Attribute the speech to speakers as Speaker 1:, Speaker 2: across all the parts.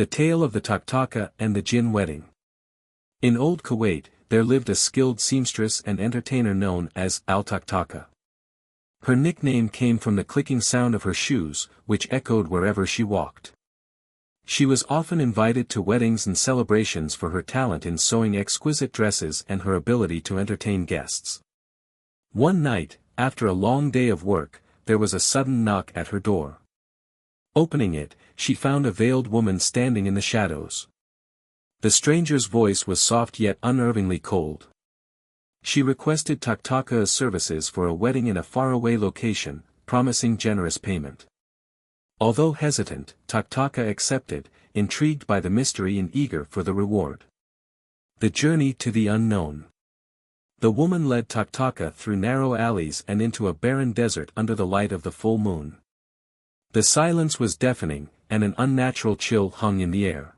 Speaker 1: The Tale of the Toktaka and the Jinn Wedding. In old Kuwait, there lived a skilled seamstress and entertainer known as Toktaka. Her nickname came from the clicking sound of her shoes, which echoed wherever she walked. She was often invited to weddings and celebrations for her talent in sewing exquisite dresses and her ability to entertain guests. One night, after a long day of work, there was a sudden knock at her door. Opening it, she found a veiled woman standing in the shadows. The stranger's voice was soft yet unnervingly cold. She requested Toktaka's services for a wedding in a faraway location, promising generous payment. Although hesitant, Toktaka accepted, intrigued by the mystery and eager for the reward. The journey to the unknown. The woman led Toktaka through narrow alleys and into a barren desert under the light of the full moon. The silence was deafening, and an unnatural chill hung in the air.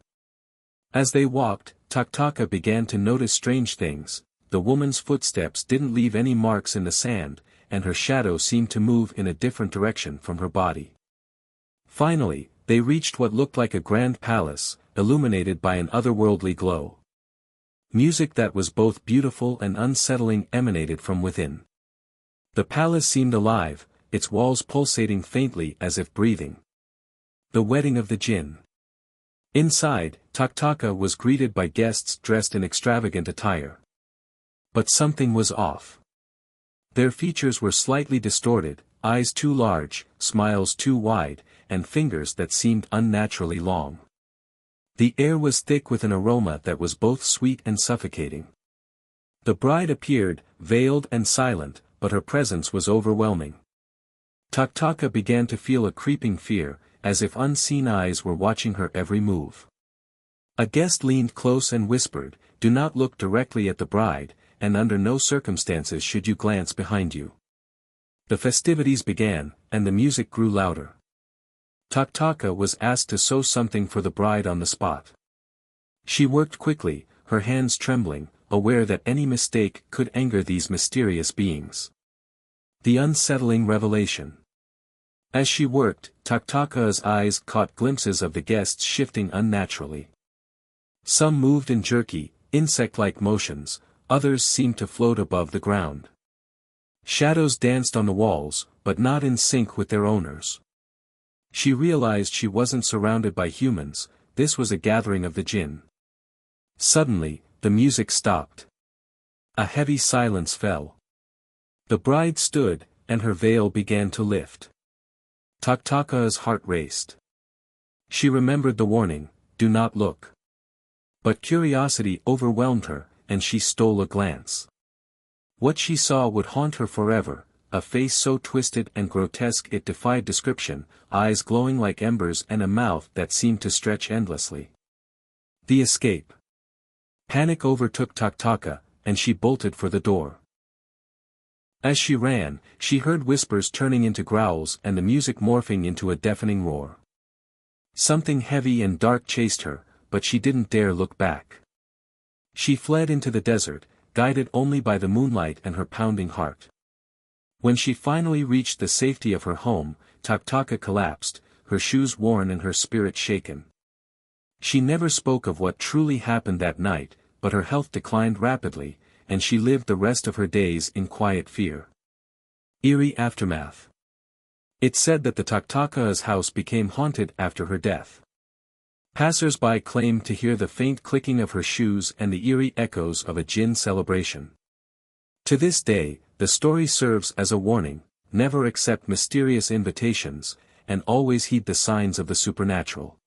Speaker 1: As they walked, Toktaka began to notice strange things. The woman's footsteps didn't leave any marks in the sand, and her shadow seemed to move in a different direction from her body. Finally, they reached what looked like a grand palace, illuminated by an otherworldly glow. Music that was both beautiful and unsettling emanated from within. The palace seemed alive, its walls pulsating faintly as if breathing. The Wedding of the Jinn. Inside, Toktaka was greeted by guests dressed in extravagant attire. But something was off. Their features were slightly distorted, eyes too large, smiles too wide, and fingers that seemed unnaturally long. The air was thick with an aroma that was both sweet and suffocating. The bride appeared, veiled and silent, but her presence was overwhelming. Toktaka began to feel a creeping fear, as if unseen eyes were watching her every move. A guest leaned close and whispered, "Do not look directly at the bride, and under no circumstances should you glance behind you." The festivities began, and the music grew louder. Toktaka was asked to sew something for the bride on the spot. She worked quickly, her hands trembling, aware that any mistake could anger these mysterious beings. The unsettling revelation. As she worked, Toktaka's eyes caught glimpses of the guests shifting unnaturally. Some moved in jerky, insect-like motions, others seemed to float above the ground. Shadows danced on the walls, but not in sync with their owners. She realized she wasn't surrounded by humans, this was a gathering of the Jinn. Suddenly, the music stopped. A heavy silence fell. The bride stood, and her veil began to lift. Toktaka's heart raced. She remembered the warning, "Do not look." But curiosity overwhelmed her, and she stole a glance. What she saw would haunt her forever, a face so twisted and grotesque it defied description, eyes glowing like embers and a mouth that seemed to stretch endlessly. The escape. Panic overtook Toktaka, and she bolted for the door. As she ran, she heard whispers turning into growls and the music morphing into a deafening roar. Something heavy and dark chased her, but she didn't dare look back. She fled into the desert, guided only by the moonlight and her pounding heart. When she finally reached the safety of her home, Toktaka collapsed, her shoes worn and her spirit shaken. She never spoke of what truly happened that night, but her health declined rapidly, and she lived the rest of her days in quiet fear. Eerie aftermath. It's said that the Toktaka's house became haunted after her death. Passers-by claimed to hear the faint clicking of her shoes and the eerie echoes of a Jinn celebration. To this day, the story serves as a warning: never accept mysterious invitations, and always heed the signs of the supernatural.